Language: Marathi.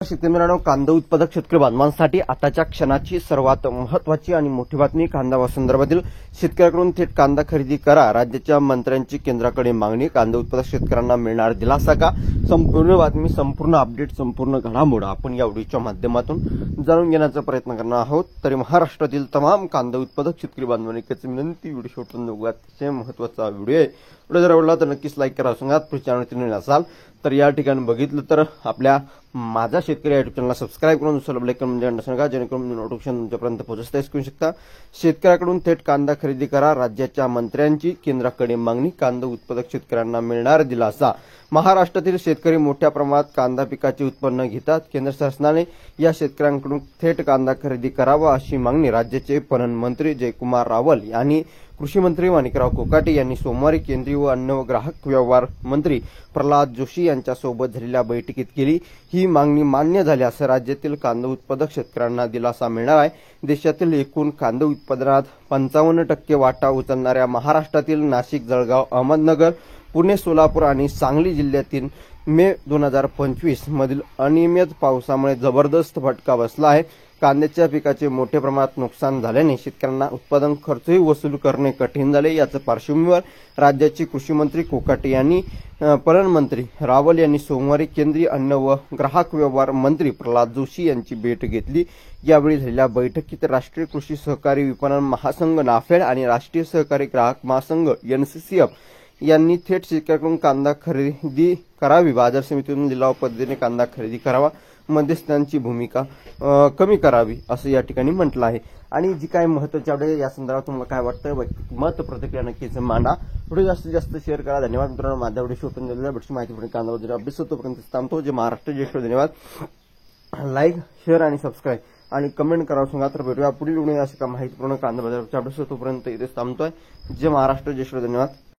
शेतकरी मित्रांनो, कांदा उत्पादक शेतकरी बांधवांसाठी आताच्या क्षणाची सर्वात महत्त्वाची आणि मोठी बातमी. कांदा संदर्भातील शेतकऱ्यांकडून थेट कांदा खरेदी करा, राज्याच्या मंत्र्यांची केंद्राकडे मागणी. कांदा उत्पादक शेतकऱ्यांना मिळणार दिलासा का? संपूर्ण बातमी, संपूर्ण अपडेट, संपूर्ण घडामोड आपण या व्हिडिओच्या माध्यमातून जाणून घेण्याचा प्रयत्न करणार आहोत. तरी महाराष्ट्रातील तमाम कांदा उत्पादक शेतकरी बांधवांनी एकच विनंती, व्हिडिओ शेवटपर्यंत बघा. अतिशय महत्त्वाचा व्हिडिओ आहे. व्हिडिओ जर आवडला तर नक्कीच लाईक करा. सांगा चॅनलवरती नवीन असाल तर या ठिकाणी बघितलं तर आपल्या माझा शेतकरी युट्यूब चॅनलला सबस्क्राईब करून दुसरं बेल आयकॉन म्हणजे नका, जेणेकरून नोटिफिकेशन तुमच्यापर्यंत पोहोचता येऊ शकता. शेतकऱ्याकडून थेट कांदा खरेदी करा, राज्याच्या मंत्र्यांची केंद्राकडे मागणी. कांदा उत्पादक शेतकऱ्यांना मिळणार दिलासा. महाराष्ट्रातील शेतकरी मोठ्या प्रमाणात कांदा पिकाचे उत्पन्न घेतात. केंद्र शासनाने या शेतकऱ्यांकडून थेट कांदा खरेदी करावा अशी मागणी राज्याचे पणन मंत्री जयकुमार रावल यांनी कृषी मंत्री माणिकराव कोकाटे यांनी सोमवारी केंद्रीय व अन्न व ग्राहक व्यवहार मंत्री प्रल्हाद जोशी यांच्यासोबत झालेल्या बैठकीत केली. ही मागणी मान्य झाल्यास राज्यातील कांदा उत्पादक शेतकऱ्यांना दिलासा मिळणार आहे. देशातील एकूण कांदा उत्पादनात 55% वाटा उचलणाऱ्या महाराष्ट्रातील नाशिक, जळगाव, अहमदनगर, पुणे, सोलापूर आणि सांगली जिल्ह्यातील मे 2025 मधील अनियमित पावसामुळे जबरदस्त फटका बसला आहे. कांद्याच्या पिकाचे मोठ्या प्रमाणात नुकसान झाल्याने शेतकऱ्यांना उत्पादन खर्चही वसूल करणे कठीण झाले. याच पार्श्वभूमीवर राज्याचे कृषी मंत्री कोकाटे यांनी पणन मंत्री रावल यांनी सोमवारी केंद्रीय अन्न व ग्राहक व्यवहार मंत्री प्रल्हाद जोशी यांची भेट घेतली. यावेळी झालेल्या बैठकीत राष्ट्रीय कृषी सहकारी विपणन महासंघ नाफेड आणि राष्ट्रीय सहकारी ग्राहक महासंघ NCCF यांनी थेट शेतकऱ्यांकडून कांदा खरेदी करावी, बाजार समितीतून लिलाव पद्धतीने कांदा खरेदी करावा, मध्यस्थांची भूमिका कमी करावी असं या ठिकाणी म्हटलं आहे. आणि जी काय महत्त्वाची अपडेट या संदर्भात तुम्हाला काय वाटतं, मत प्रतिक्रिया नक्कीच मांडा. व्हिडिओ जास्तीत जास्त शेअर करा. धन्यवाद मित्रांनो. माझ्या व्हिडिओ शोधून दिलेल्या भेटची माहिती पण कांदा वगैरे अभ्यास होतोपर्यंत थांबतो. जे महाराष्ट्र ज्येष्ठ, धन्यवाद. लाईक, शेअर आणि सबस्क्राईब आणि कमेंट करा. सांगा तर भेटूया पुढील व्हिडिओ अशा माहितीपूर्ण कांदा बाजाराच्या अभ्यास होतोपर्यंत इथेच थांबतोय. जे महाराष्ट्र ज्येष्ठ, धन्यवाद.